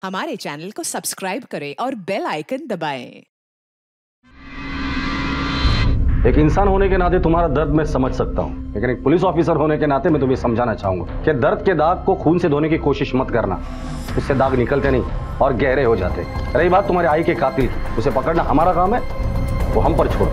हमारे चैनल को सब्सक्राइब करें और बेल आइकन दबाएं। एक इंसान होने के नाते तुम्हारा दर्द मैं समझ सकता हूँ, लेकिन एक पुलिस ऑफिसर होने के नाते मैं तुम्हें समझाना चाहूंगा कि दर्द के दाग को खून से धोने की कोशिश मत करना। उससे दाग निकलते नहीं और गहरे हो जाते। रही बात तुम्हारे आई के कातिल की, उसे पकड़ना हमारा काम है, वो हम पर छोड़ो।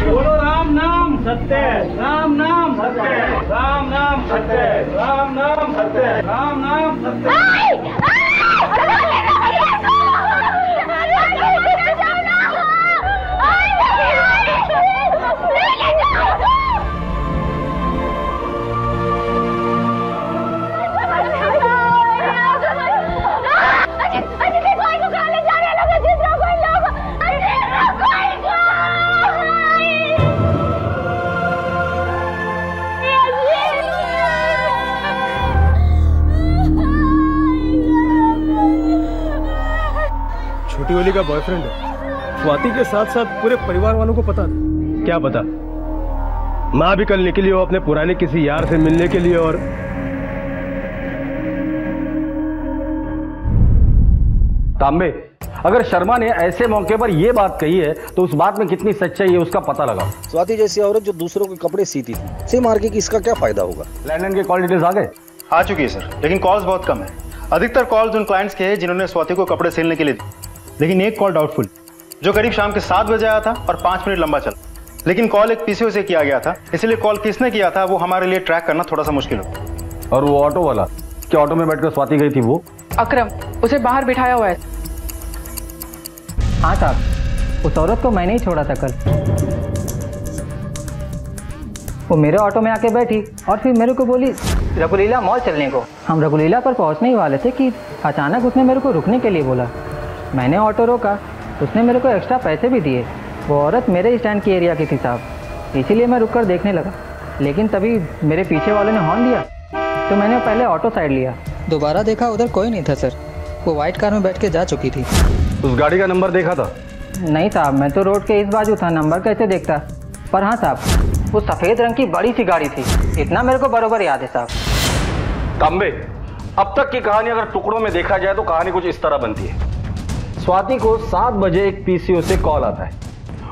बोलो राम नाम सत्य, राम नाम सत्य, राम नाम सत्य, राम नाम सत्य, राम नाम सत्य। छोटी वाली का बॉयफ्रेंड है। स्वाति के साथ साथ पूरे परिवार वालों को पता था। क्या पता? माँ भी कल निकली हो अपने पुराने किसी यार से मिलने के लिए। और तांबे, अगर शर्मा ने ऐसे मौके पर यह बात कही है तो उस बात में कितनी सच्चाई है उसका पता लगाओ। स्वाति जैसी औरत जो दूसरों के कपड़े सीती थी, से मार के इसका क्या फायदा होगा? लैंडलाइन के कॉल डिटेल्स आ गए? आ चुकी है सर, लेकिन कॉल्स बहुत कम है। अधिकतर कॉल्स उन क्लाइंट्स के हैं जिन्होंने स्वाति को कपड़े सिलने के लिए दी, लेकिन एक कॉल डाउटफुल जो करीब शाम के 7 बजे आया था और 5 मिनट लंबा चला। लेकिन कॉल एक पीसीओ से किया गया था, इसलिए कॉल किसने किया था वो हमारे लिए ट्रैक करना थोड़ा सा मुश्किल हो। और वो ऑटो वाला, क्या ऑटो में बैठकर स्वाति गई थी वो? अकरम, उसे बाहर बिठाया हुआ है। हाँ साहब, उस औरत को मैंने ही छोड़ा था कल। वो मेरे ऑटो में आके बैठी और फिर मेरे को बोली रघुलीला मॉल चलने को। हम रघुलीला पर पहुंचने ही वाले थे कि अचानक उसने मेरे को रुकने के लिए बोला। मैंने ऑटो रोका, उसने मेरे को एक्स्ट्रा पैसे भी दिए। वो औरत मेरे स्टैंड की एरिया की थी साहब, इसीलिए मैं रुककर देखने लगा। लेकिन तभी मेरे पीछे वाले ने हॉर्न दिया तो मैंने पहले ऑटो साइड लिया। दोबारा देखा, उधर कोई नहीं था सर। वो वाइट कार में बैठ के जा चुकी थी। उस गाड़ी का नंबर देखा था? नहीं साहब, मैं तो रोड के इस बाजू था, नंबर कैसे देखता। पर हाँ साहब, वो सफ़ेद रंग की बड़ी सी गाड़ी थी, इतना मेरे को बरोबर याद है साहब। तांबे, अब तक की कहानी अगर टुकड़ों में देखा जाए तो कहानी कुछ इस तरह बनती है। स्वाति को 7 बजे एक पीसीओ से कॉल आता है।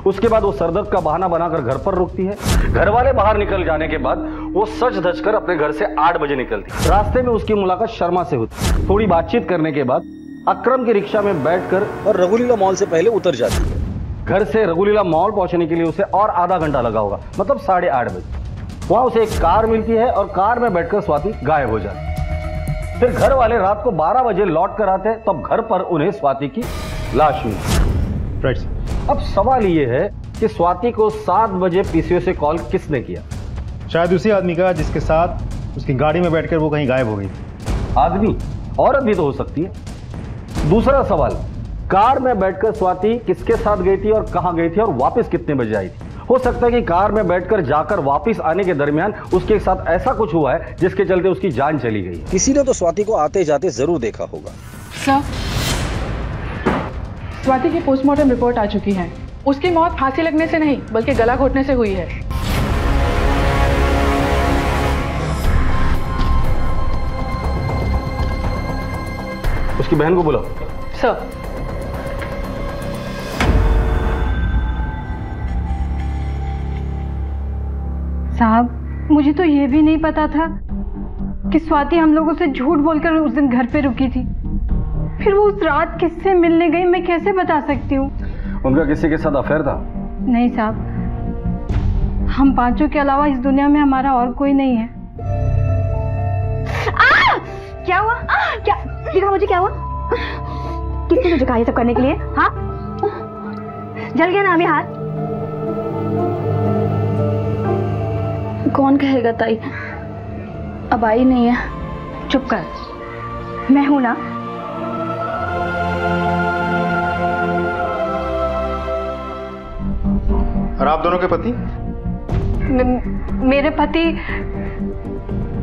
उसके बाद वो सरदर्द का बहाना बनाकर घर पर रुकती है। घर वाले बाहर निकल जाने के बाद वो सच धज कर अपने घर से 8 बजे निकलती है। रास्ते में उसकी मुलाकात शर्मा से होती। थोड़ी बातचीत करने के बाद अकरम की रिक्शा में बैठकर और रघुलीला मॉल से पहले उतर जाती है। घर से रघुलीला मॉल पहुंचने के लिए उसे और आधा घंटा लगा होगा, मतलब 8:30 बजे। वहां उसे एक कार मिलती है और कार में बैठकर स्वाति गायब हो जाती है। फिर घर वाले रात को 12 बजे लौट कर आते हैं, तब घर पर उन्हें स्वाति की लाश मिली। राइट। अब सवाल ये है कि स्वाति को 7 बजे पीसीओ से कॉल किसने किया? शायद उसी आदमी का जिसके साथ उसकी गाड़ी में बैठकर वो कहीं गायब हो गई थी। आदमी? औरत भी तो हो सकती है। दूसरा सवाल, कार में बैठकर स्वाति किसके साथ गई थी और कहां गई थी और वापस कितने बजे आई थी? हो सकता है कि कार में बैठकर जाकर वापस आने के दरमियान उसके साथ ऐसा कुछ हुआ है जिसके चलते उसकी जान चली गई। किसी ने तो स्वाति को आते जाते जरूर देखा होगा। सर, स्वाति की पोस्टमार्टम रिपोर्ट आ चुकी है। उसकी मौत फांसी लगने से नहीं बल्कि गला घोटने से हुई है। उसकी बहन को बुलाओ। सर। साहब, मुझे तो ये भी नहीं पता था कि स्वाति हम लोगों से झूठ बोलकर उस दिन घर पे रुकी थी। फिर वो उस रात किससे मिलने गई, मैं कैसे बता सकती हूँ? उनका किसी के साथ अफेयर था? नहीं साहब, हम पांचों के अलावा इस दुनिया में हमारा और कोई नहीं है। क्या हुआ? क्या दिखा मुझे, क्या हुआ? किसने तुझे कहा ये सब करने के लिए? हाँ, जल गया ना अभी हाथ? कौन कहेगा ताई, अब आई नहीं है। चुप कर, मैं हूं ना। और आप दोनों के पति? मेरे पति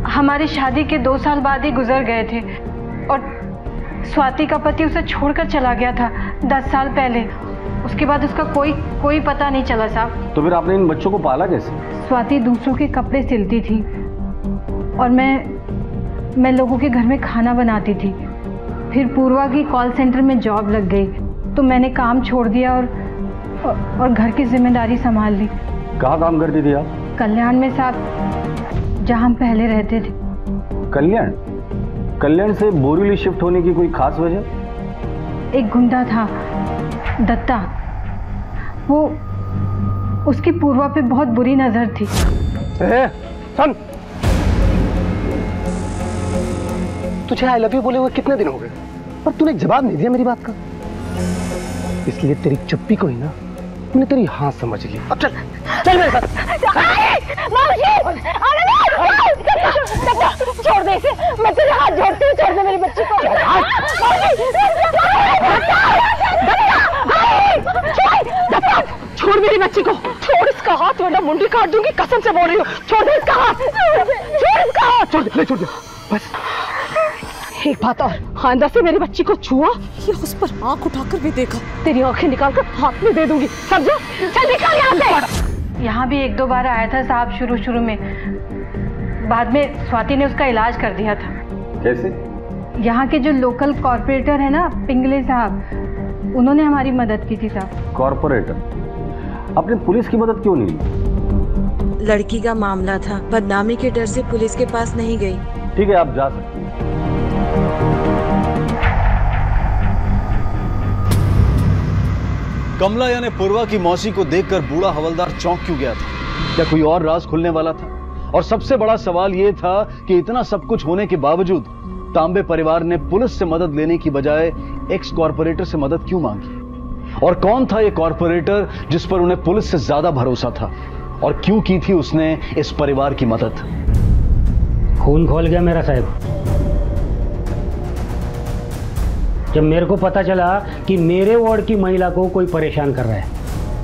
हमारी शादी के 2 साल बाद ही गुजर गए थे और स्वाति का पति उसे छोड़कर चला गया था 10 साल पहले। उसके बाद उसका कोई पता नहीं चला साहब। तो फिर आपने इन बच्चों को पाला कैसे? स्वाति दूसरों के कपड़े सिलती थी और मैं मैं लोगों के घर में खाना बनाती थी। फिर पूर्वा की कॉल सेंटर में जॉब लग गई तो मैंने काम छोड़ दिया और घर की जिम्मेदारी संभाल ली। कहाँ काम करती थी आप? कल्याण में साहब, जहाँ हम पहले रहते थे। कल्याण? कल्याण से बोरीवली शिफ्ट होने की कोई खास वजह? एक गुंडा था, दत्ता, वो उसकी पूर्वा पे बहुत बुरी नजर थी। सुन, तुझे आई लव यू बोले हुए कितने दिन हो गए, पर तूने जवाब नहीं दिया मेरी बात का। इसलिए तेरी चुप्पी को ही ना मैंने तेरी हाँ समझ ली। अब चल चल मेरे साथ। छोड़ दे इसे, मैं तेरे हाथ जोड़ती हूँ, छोड़ दे मेरी बच्ची को। छोड़ मेरी बच्ची को, छोड़ इसका हाथ वरना मुंडी काट दूंगी, कसम से बोल रही हूँ। छोड़ दे इसका हाथ, छोड़ इसका हाथ। छोड़ दे, छोड़ दे बस। एक बात और, आइंदा से मेरी बच्ची को छुआ या उस पर आंख उठाकर भी देखा, तेरी आंखें निकालकर हाथ में दे दूंगी, समझो? चल निकल यहाँ से। यहाँ भी 1-2 बार आया था साहब शुरू में, बाद में स्वाति ने उसका इलाज कर दिया था। कैसे? यहाँ के जो लोकल कॉर्पोरेटर है ना, पिंगले साहब, उन्होंने हमारी मदद की थी साहब। कॉर्पोरेटर? आपने पुलिस की मदद क्यों नहीं ली? लड़की का मामला था, बदनामी के डर से पुलिस के पास नहीं गई। ठीक है, आप जा सकते हैं। कमला यानी पूर्वा की मौसी को देखकर बूढ़ा हवलदार चौंक क्यों गया था? क्या कोई और राज खुलने वाला था? और सबसे बड़ा सवाल यह था कि इतना सब कुछ होने के बावजूद तांबे परिवार ने पुलिस से मदद लेने की बजाय एक्स कॉर्पोरेटर से मदद क्यों मांगी? और कौन था यह कॉर्पोरेटर जिस पर उन्हें पुलिस से ज्यादा भरोसा था? और क्यों की थी उसने इस परिवार की मदद? खून खोल गया मेरा साहब जब मेरे को पता चला कि मेरे वार्ड की महिला को कोई परेशान कर रहा है,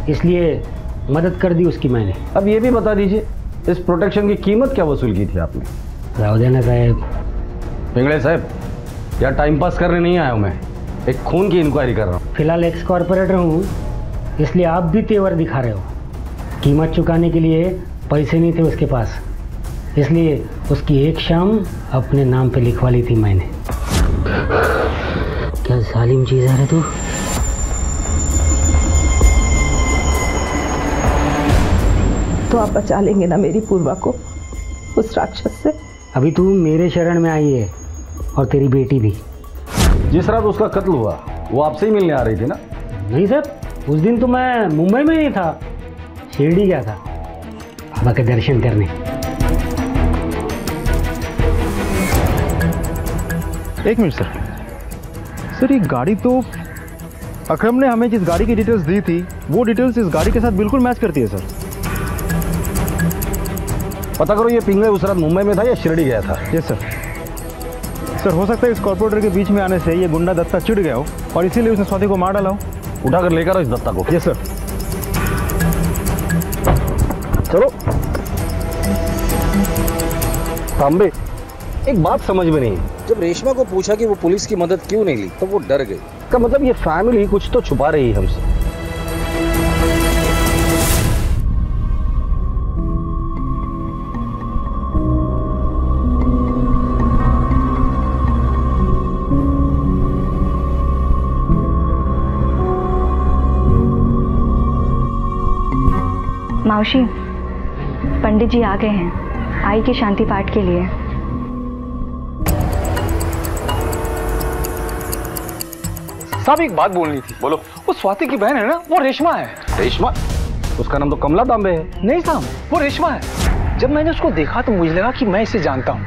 इसलिए मदद कर दी उसकी मैंने। अब ये भी बता दीजिए, इस प्रोटेक्शन की कीमत क्या वसूल की थी आपने? राव देना साहब। पिंगले साहब, यार टाइम पास करने नहीं आया हूं मैं, एक खून की इंक्वायरी कर रहा हूँ। फिलहाल एक्स कॉर्पोरेटर हूँ, इसलिए आप भी तेवर दिखा रहे हो। कीमत चुकाने के लिए पैसे नहीं थे उसके पास, इसलिए उसकी एक शाम अपने नाम पे लिखवा ली थी मैंने। क्या जालिम चीज है रे तू। तो आप बचा लेंगे ना मेरी पूर्वा को उस राक्षस से? अभी तू मेरे शरण में आई है और तेरी बेटी भी। जिस रात उसका कत्ल हुआ वो आपसे ही मिलने आ रही थी ना? नहीं सर, उस दिन तो मैं मुंबई में नहीं था, शिरडी गया था बाबा के दर्शन करने। एक मिनट सर, ये गाड़ी तो अकरम ने हमें जिस गाड़ी की डिटेल्स दी थी वो डिटेल्स इस गाड़ी के साथ बिल्कुल मैच करती है सर। पता करो ये पिंगले उस रात मुंबई में था या शिरडी गया था? Yes sir. सर हो सकता है इस कॉर्पोरेटर के बीच में आने से ये गुंडा दत्ता चिढ़ गया हो और इसीलिए उसने स्वाति को मार डाला हो। उठाकर लेकर आओ इस दत्ता को। Yes sir. चलो। तांबे, एक बात समझ में नहीं, जब रेशमा को पूछा कि वो पुलिस की मदद क्यों नहीं ली तो वो डर गई। का मतलब ये फैमिली कुछ तो छुपा रही है हमसे। मौसी, पंडित जी आ गए हैं आई के शांति पाठ के लिए। साहब एक बात बोलनी थी। बोलो। वो स्वाति की बहन है ना, वो रेशमा है। रेशमा? उसका नाम तो कमला तांबे है। नहीं साहब, वो रेशमा है। जब मैंने उसको देखा तो मुझे लगा कि मैं इसे जानता हूँ।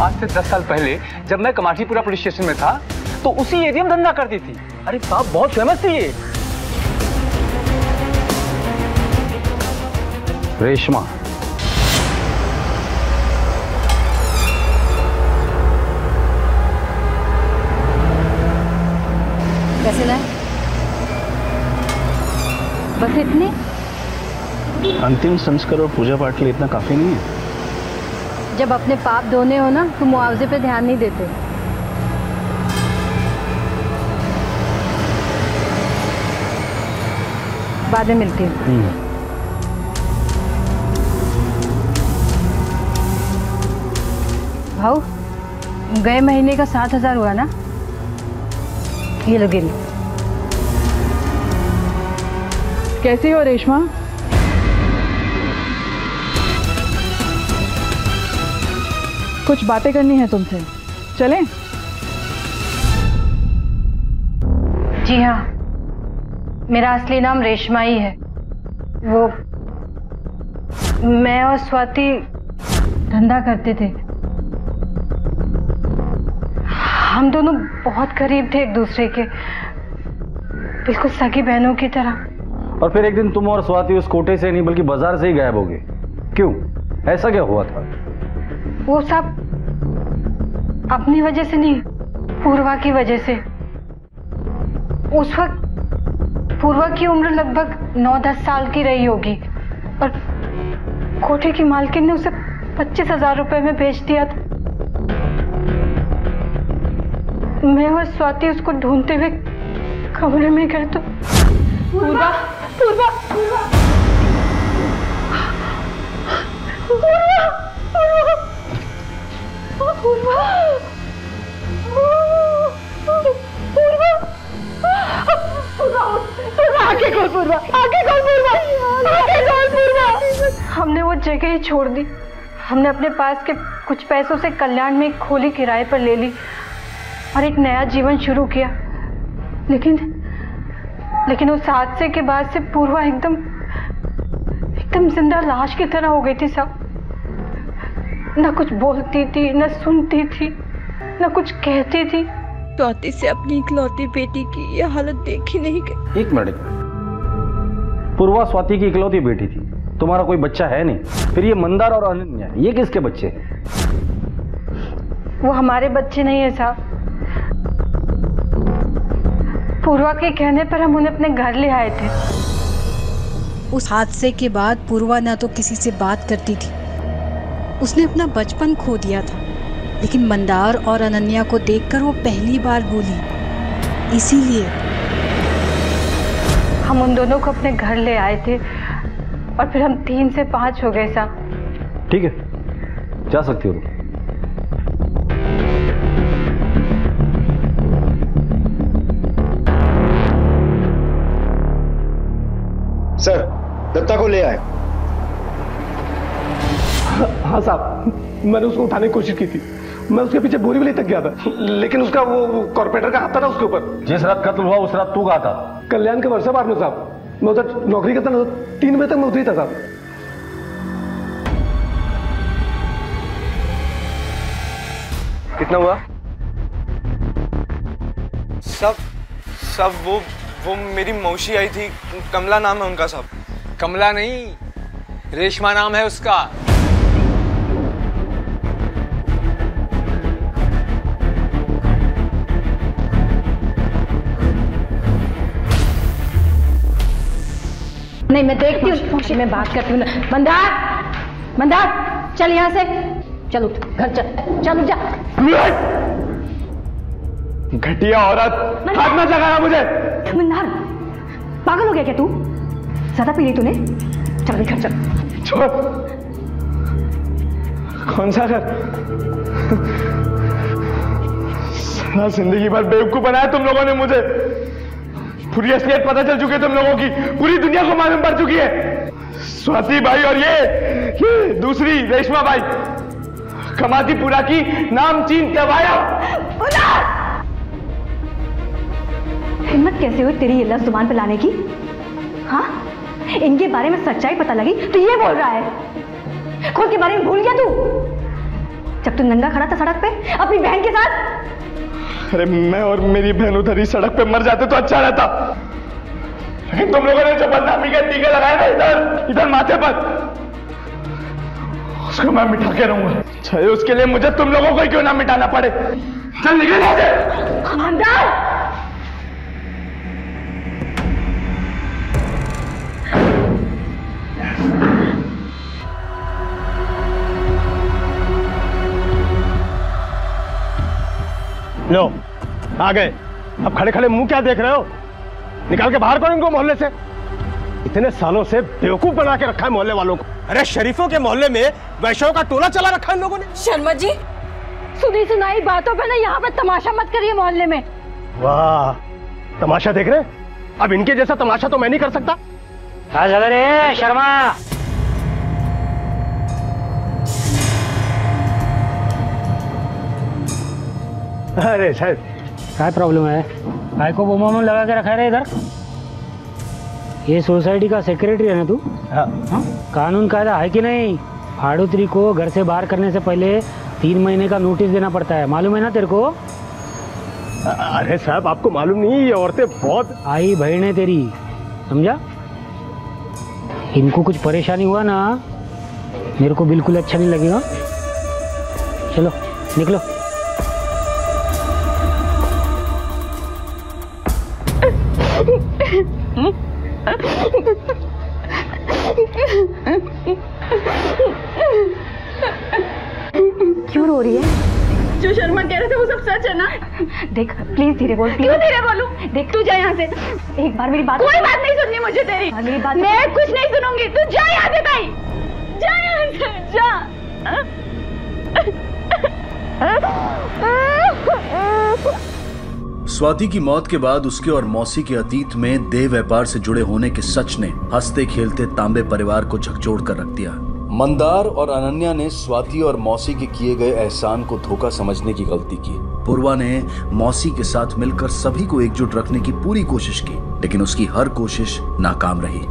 आज से 10 साल पहले जब मैं कमाठीपुरा पुलिस स्टेशन में था तो उसी एरिया में धंधा करती थी। अरे साहब बहुत फेमस थी ये। रेशमा? कैसे लाए? बस इतने? अंतिम संस्कार और पूजा पाठ के लिए इतना काफी नहीं है। जब अपने पाप धोने हो ना तो मुआवजे पे ध्यान नहीं देते। बाद में मिलती हूँ। भाऊ, गए महीने का 7,000 हुआ ना, ये लो गिन। कैसी हो रेशमा? कुछ बातें करनी है तुमसे, चलें? जी हाँ, मेरा असली नाम रेशमा ही है। वो मैं और स्वाति धंधा करते थे। हम दोनों बहुत करीब थे एक दूसरे के, बिल्कुल सगी बहनों की तरह। और फिर एक दिन तुम और स्वाति उस कोटे से नहीं बल्कि बाजार से ही गायब हो गए। क्यों? ऐसा क्या हुआ था? वो सब अपनी वजह से नहीं, पूर्वा की वजह से। उस वक्त पूर्वा की उम्र लगभग 9-10 साल की रही होगी और कोठे की मालकिन ने उसे 25,000 रुपए में बेच दिया था। मैं और स्वाति उसको ढूंढते हुए कमरे में गए तो पूर्वा पूर्वा पूर्वा हमने वो जगह ही छोड़ दी। हमने अपने पास के कुछ पैसों से कल्याण में एक खोली किराए पर ले ली और एक नया जीवन शुरू किया। लेकिन उस हादसे के बाद से पूर्वा एकदम जिंदा लाश की तरह हो गई थी साहब। न कुछ बोलती थी, न सुनती थी, न कुछ कहती थी। स्वाति से अपनी इकलौती बेटी की ये हालत देखी नहीं गई। एक मिनट, पूर्वा स्वाति की इकलौती बेटी थी, तुम्हारा कोई बच्चा है नहीं। फिर ये मंदार और अनन्या, ये किसके बच्चे? वो हमारे बच्चे नहीं है साहब। पूर्वा के कहने पर हम उन्हें अपने घर ले आए थे। उस हादसे के बाद पूर्वा ना तो किसी से बात करती थी, उसने अपना बचपन खो दिया था। लेकिन मंदार और अनन्या को देखकर वो पहली बार बोली। इसीलिए हम उन दोनों को अपने घर ले आए थे और फिर हम 3 से 5 हो गए साहब। ठीक है, जा सकती हो। सर, दत्ता को ले आए। हाँ साहब, मैंने उसको उठाने की कोशिश की थी। मैं उसके पीछे बोरीवली तक गया था, लेकिन उसका वो कॉर्पोरेटर का हाथ था ना उसके ऊपर। जिस रात कत्ल हुआ उस रात तू कहाँ था? कल्याण के वर्षा बार में साहब। मैं उधर नौकरी करता ना, 3 बजे तक मैं उधर था साहब। कितना हुआ? सब वो मेरी मौसी आई थी, कमला नाम है उनका साहब। कमला नहीं, रेशमा नाम है उसका। नहीं, मैं देखती हूँ, मैं बात करती हूँ। मंदार चल यहाँ से, चल उठ, घर चल उठ जा। घटिया औरत, हाथ मत लगाना मुझे। मंदार, पागल हो गया क्या तू? ज्यादा पी ली तूने? चल घर चल। छोड़। कौन सा घर? सारा जिंदगी भर बेवकूफ बनाया तुम लोगों ने मुझे। पूरी असलियत पता चल चुकी है तुम लोगों की, पूरी दुनिया को मालूम पड़ चुकी है। स्वाति भाई और ये दूसरी रेशमा भाई कमातीपुरा की नामचीन दवाया। हिम्मत कैसे हुई तेरी ये लफ्ज़ जुबान पे लाने की? हाँ, इनके बारे में सच्चाई पता लगी तो ये बोल रहा है। खुद के बारे में भूल गया तू? जब तू नंगा खड़ा था सड़क पे अपनी बहन के साथ। अरे मैं और मेरी बहन उधर ही सड़क पे मर जाते तो अच्छा रहता, लेकिन तुम लोगों ने जो बदनामी के टीके लगाए ना इधर माथे पर, उसको मैं मिटा के रहूंगा, चाहे उसके लिए मुझे तुम लोगों को क्यों ना मिटाना पड़े। चल निकल यहाँ से। लो, आ गए। अब खड़े खड़े मुंह क्या देख रहे हो? निकाल के बाहर करो इनको मोहल्ले से। इतने सालों से बेवकूफ बना के रखा है मोहल्ले वालों को। अरे शरीफों के मोहल्ले में वैश्यों का टोला चला रखा है इन लोगों ने। शर्मा जी, सुनी सुनाई बातों पे ना यहाँ पे तमाशा मत करिए मोहल्ले में। वाह, तमाशा देख रहे? अब इनके जैसा तमाशा तो मैं नहीं कर सकता। रे शर्मा, अरे साहब, क्या प्रॉब्लम है? काय को बोमा में लगा के रखा है इधर? ये सोसाइटी का सेक्रेटरी है ना तू? हाँ। कानून कायदा है कि नहीं? फाड़ूत्री को घर से बाहर करने से पहले 3 महीने का नोटिस देना पड़ता है, मालूम है ना तेरे को? अरे साहब, आपको मालूम नहीं, ये औरतें बहुत आई बहन है तेरी, समझा? इनको कुछ परेशानी हुआ ना, मेरे को बिल्कुल अच्छा नहीं लगेगा। चलो निकलो। क्यों रो रही है? जो शर्मा कह रहे थे वो सब सच है ना? देख प्लीज धीरे बोल। क्यों धीरे बोलूं? देख तू जा यहाँ से। एक बार मेरी बात। कोई बात नहीं सुननी मुझे तेरी। मेरी बात मैं कुछ नहीं सुनूंगी। तू जा यहाँ से भाई, जा यहाँ से जा। स्वाति की मौत के बाद उसके और मौसी के अतीत में देह व्यापार से जुड़े होने के सच ने हंसते खेलते तांबे परिवार को झकझोर कर रख दिया। मंदार और अनन्या ने स्वाति और मौसी के किए गए एहसान को धोखा समझने की गलती की। पूर्वा ने मौसी के साथ मिलकर सभी को एकजुट रखने की पूरी कोशिश की, लेकिन उसकी हर कोशिश नाकाम रही।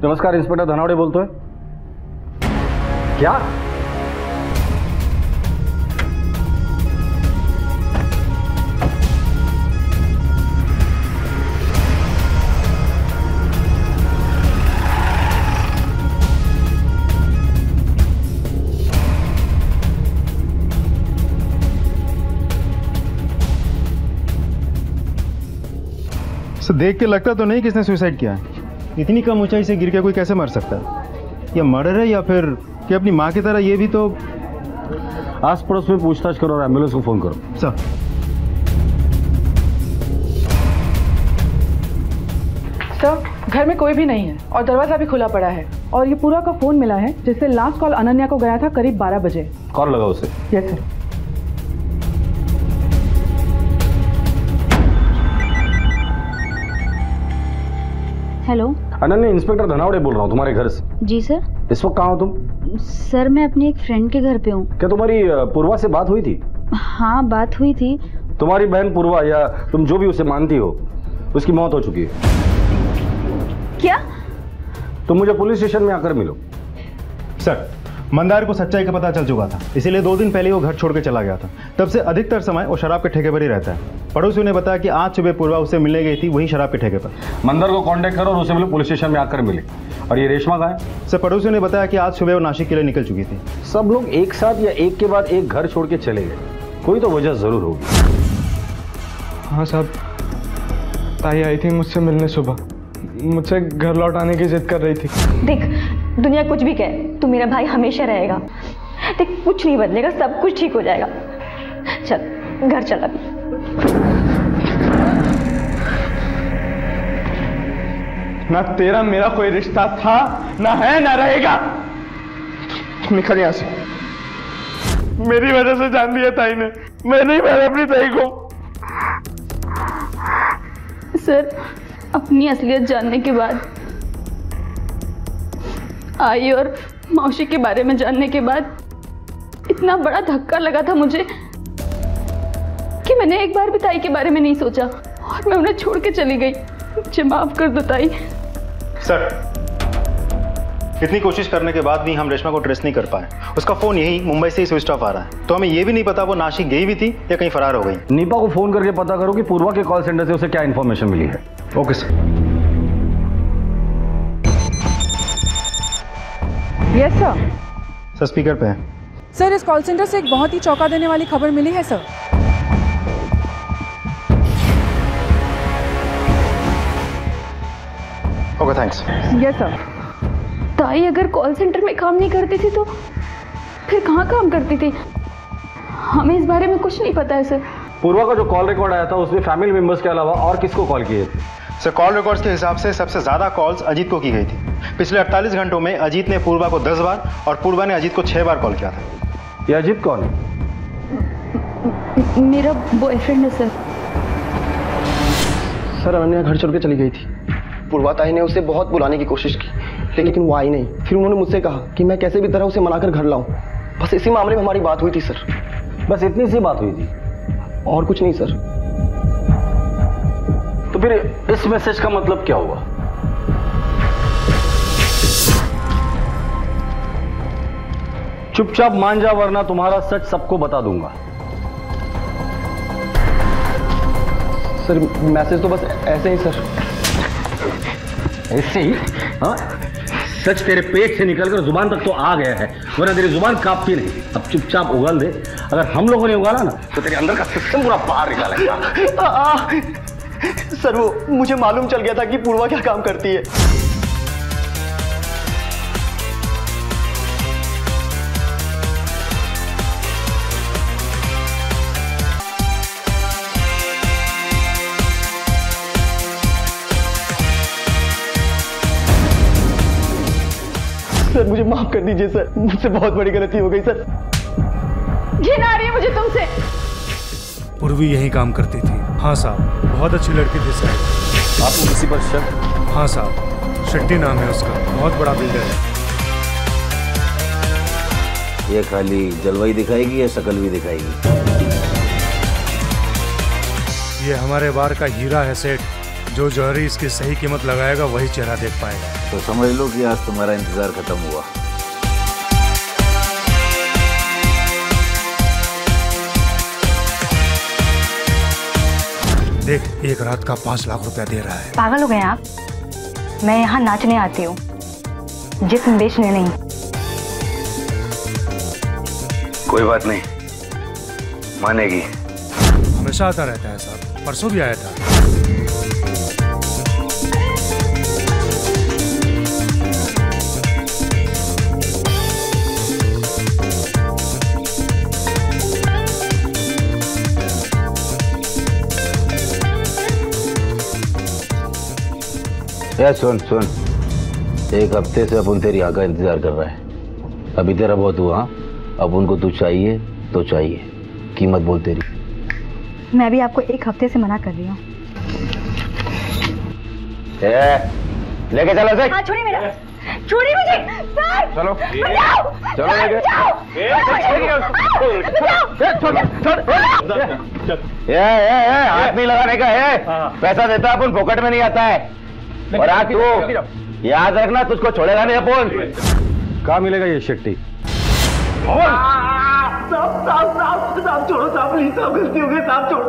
नमस्कार, इंस्पेक्टर धनावड़े बोलते हैं। क्या? सर, देख के लगता तो नहीं किसने सुसाइड किया है। इतनी कम ऊंचाई से गिर के कोई कैसे मर सकता है? या मर्डर है या फिर कि अपनी माँ की तरह ये भी तो। आस पड़ोस में पूछताछ करो और एम्बुलेंस को फोन करो। सर। सर, घर में कोई भी नहीं है और दरवाजा भी खुला पड़ा है और ये पूरा का फोन मिला है जिससे लास्ट कॉल अनन्या को गया था करीब 12 बजे। कॉल लगा उसे। Yes sir. Hello Ananya, inspector Dhanawade बोल रहा हूँ तुम्हारे घर से। जी सर। इस वक्त कहाँ हो तुम? सर, मैं अपने एक फ्रेंड के घर पे हूँ। क्या तुम्हारी पूर्वा से बात हुई थी? हाँ, बात हुई थी। तुम्हारी बहन पूर्वा, या तुम जो भी उसे मानती हो, उसकी मौत हो चुकी है। क्या? तुम मुझे पुलिस स्टेशन में आकर मिलो। सर, मंदार को सच्चाई का पता चल चुका था, इसीलिए 2 दिन पहले वो घर छोड़ के चला गया था। तब से अधिकतर समय वो शराब के ठेके पर ही रहता है। पड़ोसियों ने बताया कि आज सुबह पूर्वा उससे मिलने गई थी वही शराब के ठेके पर। मंदार को कांटेक्ट करो और उसे मिलो, पुलिस स्टेशन में आकर मिले। और ये रेशमा कहाँ है? सर, पड़ोसियों ने बताया कि आज सुबह वो नासिक के लिए निकल चुकी थी। सब लोग एक साथ या एक के बाद एक घर छोड़ के चले गए, कोई तो वजह जरूर होगी। हाँ साहब, ताई आई थी मुझसे मिलने सुबह, मुझसे घर लौट आने की जिद कर रही थी। देख, दुनिया कुछ भी कहे, तू मेरा भाई हमेशा रहेगा। देख, कुछ नहीं बदलेगा, सब कुछ ठीक हो जाएगा। चल घर चल अभी। ना तेरा मेरा कोई रिश्ता था, ना है, ना रहेगा। निकल यहां से। मेरी वजह से जान दिया ताई ने। मैं नहीं मारा अपनी ताई को। सर, अपनी असलियत जानने के बाद, आई और मौसी के बारे में जानने के बाद इतना बड़ा धक्का लगा था मुझे कि मैंने एक बार भी ताई के बारे में नहीं सोचा और मैं उन्हें छोड़ के चली गई। मुझे माफ कर दो ताई। सर, इतनी कोशिश करने के बाद भी हम रेशमा को ट्रेस नहीं कर पाए। उसका फोन यही मुंबई से ही स्विच ऑफ आ रहा है, तो हमें यह भी नहीं पता वो नासिक गई भी थी या कहीं फरार हो गई। नीपा को फोन करके पता करो कि पूर्वा के कॉल सेंटर से उसे क्या इंफॉर्मेशन मिली है। Okay sir. Yes sir. Sir, speaker पे है। सर, इस कॉल सेंटर से एक बहुत ही चौंका देने वाली खबर मिली है sir. Okay, thanks. Yes sir. ताई अगर कॉल सेंटर में काम नहीं करती थी तो फिर कहाँ काम करती थी? हमें इस बारे में कुछ नहीं पता है सर। पूर्वा का जो कॉल रिकॉर्ड आया था उसमें फैमिली मेंबर्स के अलावा और किसको कॉल किए थे? सर कॉल रिकॉर्ड्स के हिसाब से सबसे ज्यादा कॉल्स अजीत को की गई थी। पिछले 48 घंटों में अजीत ने पूर्वा को 10 बार और पूर्वा ने अजीत को 6 बार कॉल किया था। ये अजीत कौन है? मेरा बॉयफ्रेंड है सर। सर अनन्या घर छोड़ के चली गई थी। पूर्वा ताई ने उसे बहुत बुलाने की कोशिश की, लेकिन वो आई नहीं। फिर उन्होंने मुझसे कहा कि मैं कैसे भी तरह उसे मनाकर घर लाऊं। बस इसी मामले में हमारी बात हुई थी सर। बस इतनी सी बात हुई थी, और कुछ नहीं सर। तो फिर इस मैसेज का मतलब क्या हुआ? चुपचाप मान जा, वरना तुम्हारा सच सबको बता दूंगा। सर मैसेज तो बस ऐसे ही सर। ऐसे ही? हाँ, सच तेरे पेट से निकलकर जुबान तक तो आ गया है, वरना तेरी जुबान कांपती नहीं। अब चुपचाप उगल दे। अगर हम लोगों ने उगाला ना तो तेरे अंदर का सिस्टम पूरा बाहर निकालेगा। सर वो मुझे मालूम चल गया था कि पूर्वा क्या काम करती है। सर मुझे माफ कर दीजिए सर, मुझसे बहुत बड़ी गलती हो गई सर। घिन आ रही है मुझे तुमसे। पूर्वी यही काम करती थी। हाँ साहब, बहुत अच्छी लड़की थी साहब। आपको किसी पर शक? हाँ साहब, शेट्टी नाम है उसका, बहुत बड़ा बिल्डर है। ये खाली जलवाई दिखाएगी या शकल भी दिखाएगी? ये हमारे बार का हीरा है सेठ। जो जौहरी इसकी सही कीमत लगाएगा वही चेहरा देख पाएगा। तो समझ लो कि आज तुम्हारा इंतजार खत्म हुआ। देख, एक रात का 5 लाख रुपया दे रहा है। पागल हो गए आप? मैं यहाँ नाचने आती हूँ, जिस्म बेचने नहीं। कोई बात नहीं, मानेगी। हमेशा आता रहता है साहब, परसों भी आया था। सुन सुन, एक हफ्ते से अपन तेरी आका इंतजार कर रहा है। अभी तेरा बहुत हुआ। अब उनको तू चाहिए तो चाहिए, कीमत बोल तेरी। मैं भी आपको एक हफ्ते से मना कर रही हूँ। लेके चलो से। हाँ, छोड़िए मेरा, छोड़िए मुझे सर। चलो चलो लेके हाथ नहीं लगाने का है। पैसा देता अपन, पॉकेट में नहीं आता है। और आज तू याद रखना, तुझको छोड़ेगा नहीं अपन। कहाँ मिलेगा ये शेट्टी? साहब छोड़ो साहब, प्लीज साहब, गलती हो गई साहब, छोड़ो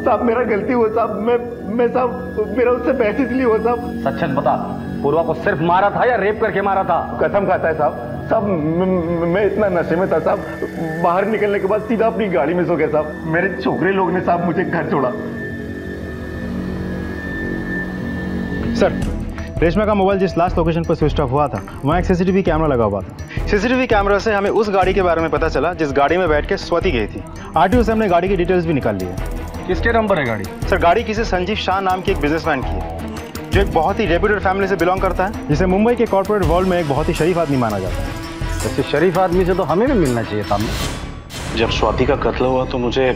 साहब, मेरा गलती हुआ साहब। मैं साहब, मेरा उससे बहस इसलिए हुआ साहब। सच सच बता, पूर्वा को सिर्फ मारा था या रेप करके मारा था? कसम खाता है साहब। मैं इतना नशे में था साहब, बाहर निकलने के बाद सीधा अपनी गाड़ी में सो गया साहब। मेरे छोकरे लोग ने साहब मुझे घर छोड़ा। सर, रेशमा का मोबाइल जिस लास्ट लोकेशन पर स्विच ऑफ हुआ था, वहाँ एक सीसीटीवी कैमरा लगा हुआ था। सीसीटीवी कैमरा से हमें उस गाड़ी के बारे में पता चला जिस गाड़ी में बैठ के स्वाति गई थी। आरटीओ से हमने गाड़ी की डिटेल्स भी निकाल ली है। किसके नंबर है गाड़ी? सर, गाड़ी किसी संजीव शाह नाम के एक बिजनेसमैन की है, जो एक बहुत ही रेप्यूटेड फैमिली से बिलोंग करता है, जिसे मुंबई के कॉर्पोरेट वर्ल्ड में एक बहुत ही शरीफ आदमी माना जाता है। ऐसे शरीफ आदमी से तो हमें भी मिलना चाहिए था। जब स्वाति का कत्ल हुआ तो मुझे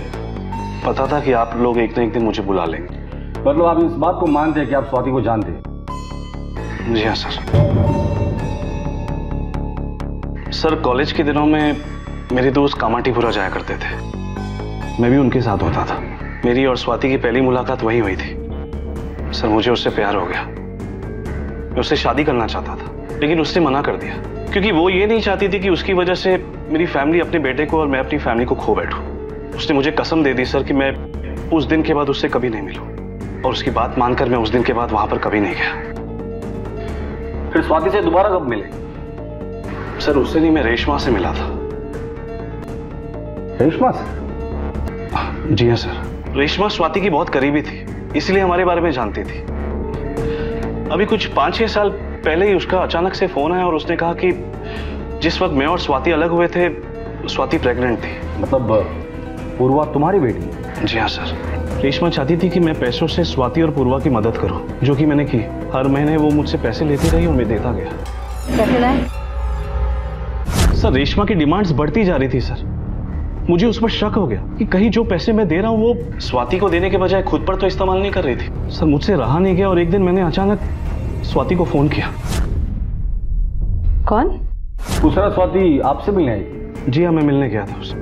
पता था कि आप लोग एक न एक दिन मुझे बुला लेंगे। मतलब आप इस बात को मानते हैं कि आप स्वाति को जानते हैं? जी हाँ सर। सर, कॉलेज के दिनों में मेरे दोस्त कामाटीपुरा जाया करते थे। मैं भी उनके साथ होता था। मेरी और स्वाति की पहली मुलाकात वहीं हुई थी। सर, मुझे उससे प्यार हो गया। मैं उससे शादी करना चाहता था, लेकिन उसने मना कर दिया, क्योंकि वो ये नहीं चाहती थी कि उसकी वजह से मेरी फैमिली अपने बेटे को और मैं अपनी फैमिली को खो बैठूं। उसने मुझे कसम दे दी सर कि मैं उस दिन के बाद उससे कभी नहीं मिलूं, और उसकी बात मानकर मैं उस दिन के बाद वहां पर कभी नहीं गया। फिर स्वाति से दोबारा कब मिले? सर, उससे नहीं, मैं रेशमा से मिला था। रेशमा से? जी हाँ सर। रेशमा स्वाति की बहुत करीबी थी, इसलिए हमारे बारे में जानती थी। अभी कुछ 5-6 साल पहले ही उसका अचानक से फोन आया और उसने कहा कि जिस वक्त मैं और स्वाति अलग हुए थे, स्वाति प्रेग्नेंट थी। मतलब पूर्वा तुम्हारी बेटी? जी हाँ सर। रेशमा चाहती थी कि मैं पैसों से स्वाति और पूर्वा की मदद करूं, जो कि मैंने की। हर महीने वो मुझसे पैसे लेती रही और मैं देता गया। कैसे लाए? सर रेशमा की डिमांड्स बढ़ती जा रही थी सर। मुझे उस पर शक हो गया कि कहीं जो पैसे मैं दे रहा हूं वो स्वाति को देने के बजाय खुद पर तो इस्तेमाल नहीं कर रही थी। सर मुझसे रहा नहीं गया और एक दिन मैंने अचानक स्वाति को फोन किया। कौन? दूसरा स्वाति आपसे मिलने आई? जी हाँ, मैं मिलने गया था उससे।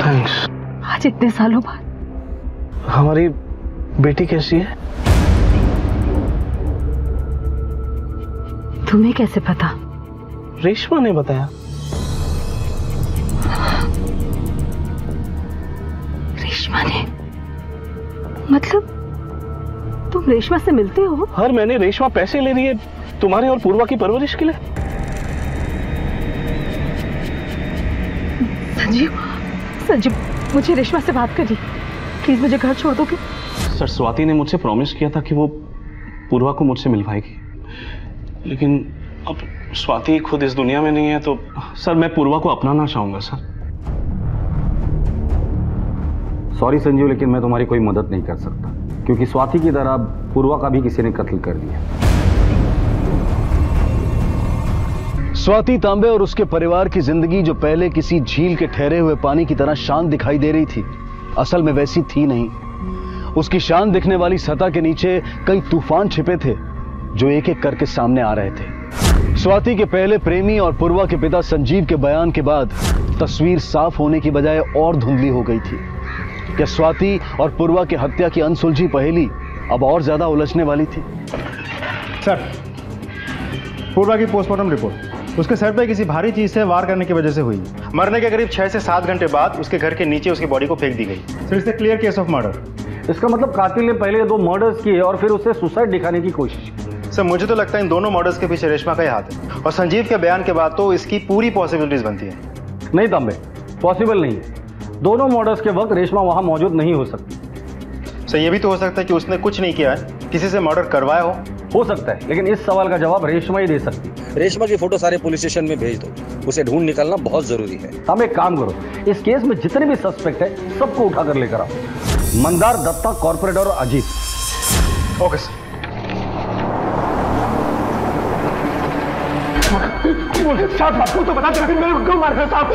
थैंक्स। आज इतने सालों बाद। हमारी बेटी कैसी है? तुम्हें कैसे पता? रेशमा ने बताया। रेशमा ने? मतलब तुम रेशमा से मिलते हो? हर महीने रेशमा पैसे ले रही है तुम्हारे और पूर्वा की परवरिश के लिए। संजीव, संजीव, मुझे रेशमा से बात करनी, प्लीज मुझे घर छोड़ दोगे? सर स्वाति ने मुझसे प्रॉमिस किया था कि वो पूर्वा को मुझसे मिलवाएगी, लेकिन अब स्वाति खुद इस दुनिया में नहीं है तो सर मैं पूर्वा को अपनाना चाहूंगा सर। सॉरी संजीव, लेकिन मैं तुम्हारी कोई मदद नहीं कर सकता, क्योंकि स्वाति की तरह पूर्वा का भी किसी ने कत्ल कर दिया। स्वाति तांबे और उसके परिवार की जिंदगी जो पहले किसी झील के ठहरे हुए पानी की तरह शांत दिखाई दे रही थी, असल में वैसी थी नहीं। उसकी शांत दिखने वाली सतह के नीचे कई तूफान छिपे थे जो एक एक करके सामने आ रहे थे। स्वाति के पहले प्रेमी और पूर्वा के पिता संजीव के बयान के बाद तस्वीर साफ होने की बजाय और धुंधली हो गई थी। क्या स्वाति और पूर्वा की हत्या की अनसुलझी पहेली अब और ज्यादा उलझने वाली थी? सर, पूर्वा की पोस्टमार्टम रिपोर्ट उसके सर पे किसी भारी चीज से वार करने की वजह से हुई। मरने के करीब 6 से 7 घंटे बाद उसके घर के नीचे उसकी बॉडी को फेंक दी गई। Sir it's clear case of murder. इसका मतलब कातिल ने पहले 2 मर्डर्स किए और फिर उसे सुसाइड दिखाने की कोशिश की। सर मुझे तो लगता है इन दोनों मर्डर्स के पीछे रेशमा का ही हाथ है, और संजीव के बयान के बाद तो इसकी पूरी पॉसिबिलिटीज बनती है। नहीं तांबे, पॉसिबल नहीं है। दोनों मर्डर्स के वक्त रेशमा वहां मौजूद नहीं हो सकती। सर ये भी तो हो सकता है कि उसने कुछ नहीं किया है, किसी से मर्डर करवाया हो सकता है, लेकिन इस सवाल का जवाब रेशमा ही दे सकती है। रेशमा की फोटो सारे पुलिस स्टेशन में भेज दो, उसे ढूंढ निकालना बहुत जरूरी है। हम एक काम करो, इस केस में जितने भी सस्पेक्ट है सबको उठाकर लेकर आओ। मंदार, दत्ता, कॉर्पोरेटर और अजीत। Okay sir. तो बता दे, मेरे को क्यों मार रहे साहब?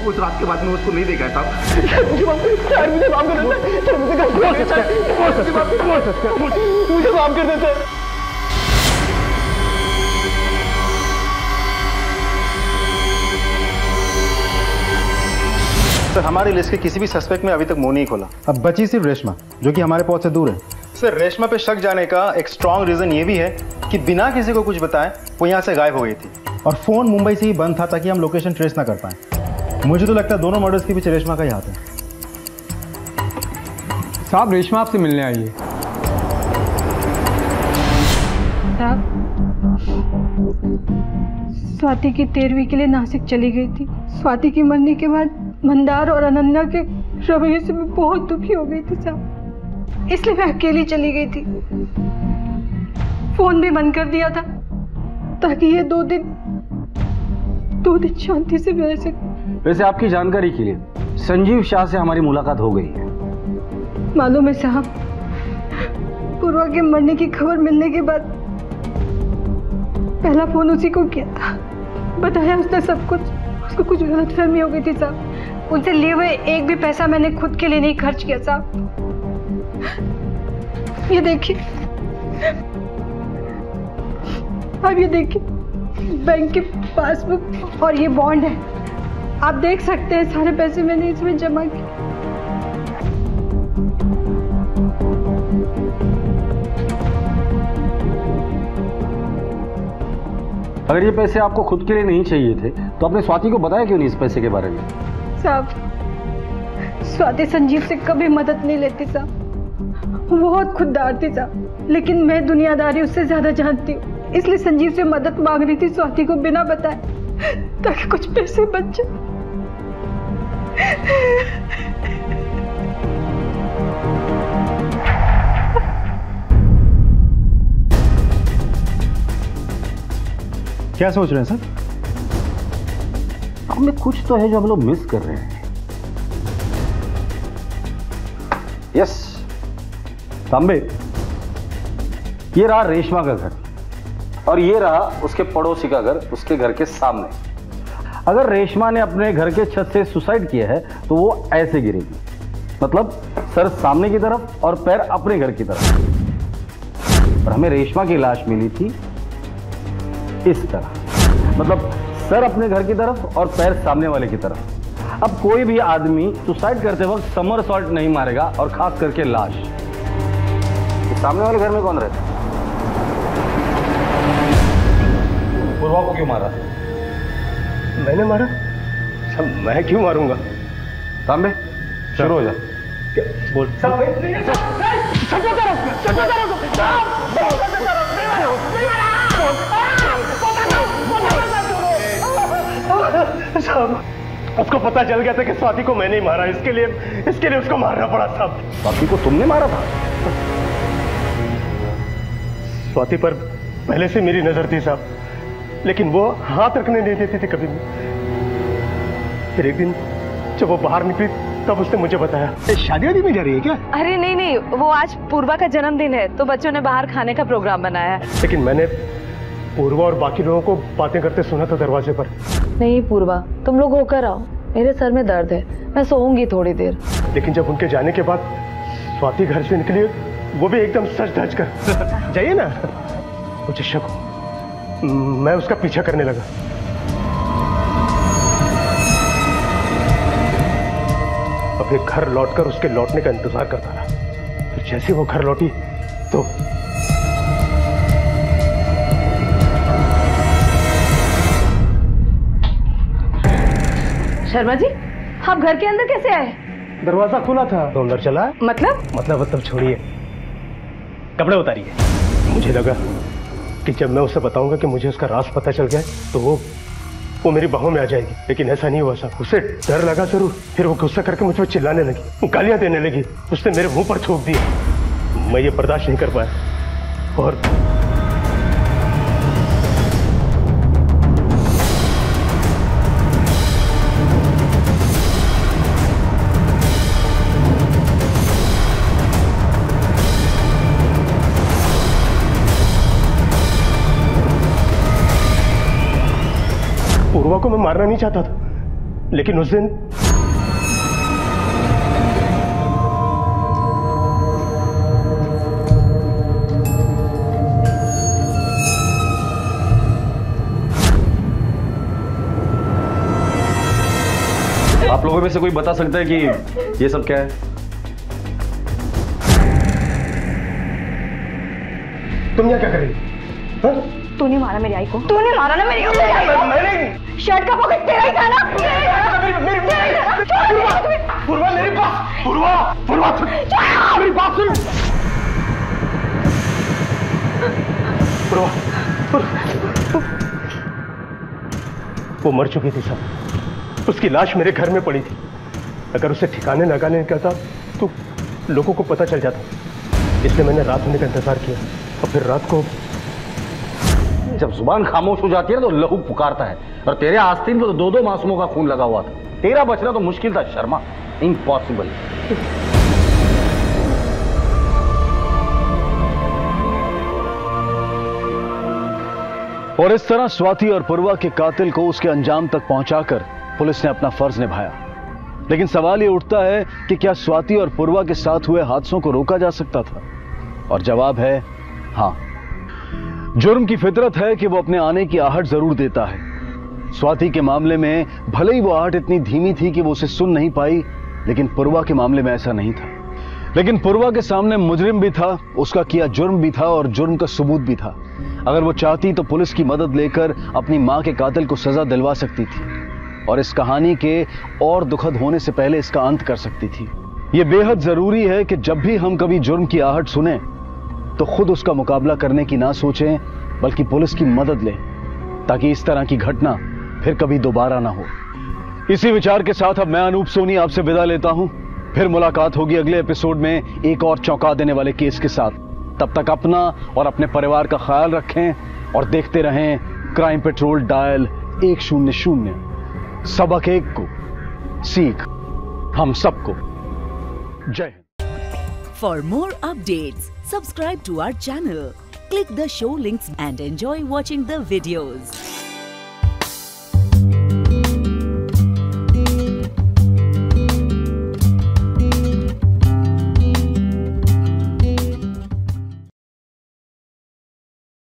उस रात के बाद में उसको नहीं देखा था। मुझे माफ कर देते। सर हमारी लिस्ट के किसी भी सस्पेक्ट में अभी तक मुंह नहीं खोला। अब बची सिर्फ रेशमा, जो कि हमारे पहुंच से दूर है। सर रेशमा पे शक जाने का एक स्ट्रॉन्ग रीजन ये भी है कि बिना किसी को कुछ बताए वो यहाँ से गायब हो गई थी, और फोन मुंबई से ही बंद था ताकि हम लोकेशन ट्रेस ना कर पाए। मुझे तो लगता है दोनों मर्डर्स के पीछे रेशमा का ही हाथ है। साहब रेशमा आपसे मिलने आई है। स्वाति की 13वीं के लिए नासिक चली गई थी। स्वाति की मरने के बाद मंदार और अनन्या के रवैये से मैं बहुत दुखी हो गई थी साहब, इसलिए मैं अकेली चली गई थी। फोन भी बंद कर दिया था ताकि ये 2 दिन शांति से रह सके। वैसे आपकी जानकारी के लिए संजीव शाह से हमारी मुलाकात हो गई है। मालूम है साहब, पूर्वा के मरने की खबर मिलने के बाद पहला फोन उसी को किया था। बताया उसने सब कुछ। उसको कुछ गलतफहमी हो गई थी साहब। उनसे लिए हुए एक भी पैसा मैंने खुद के लिए नहीं खर्च किया साहब। ये देखिए, अब ये देखिए, बैंक की पासबुक और ये बॉन्ड है। आप देख सकते हैं सारे पैसे मैंने इसमें जमा किए। अगर ये पैसे आपको खुद के लिए नहीं चाहिए थे तो आपने स्वाति को बताया क्यों नहीं इस पैसे के बारे में? साहब, स्वाति संजीव से कभी मदद नहीं लेती साहब, वो बहुत खुददार थी साहब, लेकिन मैं दुनियादारी उससे ज्यादा जानती हूँ, इसलिए संजीव से मदद मांग रही थी स्वाति को बिना बताए। ताकि कुछ पैसे बच जाए। क्या सोच रहे हैं सर? हमें कुछ तो है जो हम लोग मिस कर रहे हैं। यस तांबे, ये रहा रेशमा का घर और ये रहा उसके पड़ोसी का घर, उसके घर के सामने। अगर रेशमा ने अपने घर के छत से सुसाइड किया है तो वो ऐसे गिरेगी, मतलब सर सामने की तरफ और पैर अपने घर की तरफ। और हमें रेशमा की लाश मिली थी इस तरह, मतलब सर अपने घर की तरफ और पैर सामने वाले की तरफ। अब कोई भी आदमी सुसाइड करते वक्त समरसॉल्ट नहीं मारेगा, और खास करके लाश। सामने वाले घर में कौन रहता? पूर्वा को क्यों मारा? मैंने मारा? मैं क्यों मारूंगा? तांबे शुरू हो जा। बोल। उसको पता चल गया था कि स्वाति को मैंने ही मारा, इसके लिए उसको मारना पड़ा साहब। स्वाति को तुमने मारा था? स्वाति पर पहले से मेरी नजर थी साहब, लेकिन वो हाथ रखने नहीं देती थी कभी भी। फिर एक दिन जब वो बाहर निकली तब उसने मुझे बताया। शादी वादी में जा रही है क्या? अरे नहीं, वो आज पूर्वा का जन्मदिन है तो बच्चों ने बाहर खाने का प्रोग्राम बनाया है। लेकिन मैंने पूर्वा और बाकी लोगों को बातें करते सुना था दरवाजे पर। नहीं पूर्वा, तुम लोग होकर आओ, मेरे सर में दर्द है, मैं सोऊंगी थोड़ी देर। लेकिन जब उनके जाने के बाद स्वाति घर से निकली, वो भी एकदम सच धज कर। जाइए ना। मुझे शक हो, मैं उसका पीछा करने लगा। अपने घर लौटकर उसके लौटने का इंतजार करता रहा। फिर जैसे वो घर लौटी तो शर्मा जी, आप घर के अंदर कैसे आए? दरवाजा खुला था तो अंदर चला। मतलब छोड़िए, कपड़े उतारिए। मुझे लगा कि जब मैं उसे बताऊंगा कि मुझे उसका राज पता चल गया तो वो मेरी बाहों में आ जाएगी, लेकिन ऐसा नहीं हुआ साहब। उसे डर लगा जरूर, फिर वो गुस्सा करके मुझ पर चिल्लाने लगी, गालियां देने लगी। उसने मेरे मुंह पर थूक दिया। मैं ये बर्दाश्त नहीं कर पाया और पूर्वा को मैं मारना नहीं चाहता था, लेकिन उस दिन आप लोगों में से कोई बता सकता है कि ये सब क्या है? तुम यहाँ क्या कर रही? तूने मारा मेरी आई को? तूने मारा ना मेरी आई को? मैंने शर्ट का पॉकेट तेरा ही था ना? पूर्वा मेरी बात, पूर्वा मेरी बात सुन। पूर्वा वो मर चुकी थी साहब, उसकी लाश मेरे घर में पड़ी थी। अगर उसे ठिकाने लगाने का था तो लोगों को पता चल जाता, इसलिए मैंने रात होने का इंतजार किया। और फिर रात को जब जुबान खामोश हो जाती है तो लहू पुकारता है, और तेरे आस्तीन पर तो 2 मासूमों का खून लगा हुआ था। तेरा बचना तो मुश्किल था शर्मा, इम्पॉसिबल। और इस तरह स्वाति और पूर्वा के कातिल को उसके अंजाम तक पहुंचाकर पुलिस ने अपना फर्ज निभाया। लेकिन सवाल यह उठता है कि क्या स्वाति और पूर्वा के साथ हुए हादसों को रोका जा सकता था? और जवाब है हां। जुर्म की फितरत है कि वो अपने आने की आहट जरूर देता है। स्वाति के मामले में भले ही वो आहट इतनी धीमी थी कि वो उसे सुन नहीं पाई, लेकिन पूर्वा के मामले में ऐसा नहीं था। लेकिन पूर्वा के सामने मुजरिम भी था, उसका किया जुर्म भी था और जुर्म का सबूत भी था। अगर वो चाहती तो पुलिस की मदद लेकर अपनी मां के कातिल को सजा दिलवा सकती थी और इस कहानी के और दुखद होने से पहले इसका अंत कर सकती थी। यह बेहद जरूरी है कि जब भी हम कभी जुर्म की आहट सुने तो खुद उसका मुकाबला करने की ना सोचें, बल्कि पुलिस की मदद लें, ताकि इस तरह की घटना फिर कभी दोबारा ना हो। इसी विचार के साथ अब मैं अनूप सोनी आपसे विदा लेता हूं। फिर मुलाकात होगी अगले एपिसोड में एक और चौंका देने वाले केस के साथ। तब तक अपना और अपने परिवार का ख्याल रखें और देखते रहें क्राइम पेट्रोल डायल 100। सबक एक को सीख हम सबको। जय Hind. For more updates, subscribe to our channel, click the show links and enjoy watching the videos.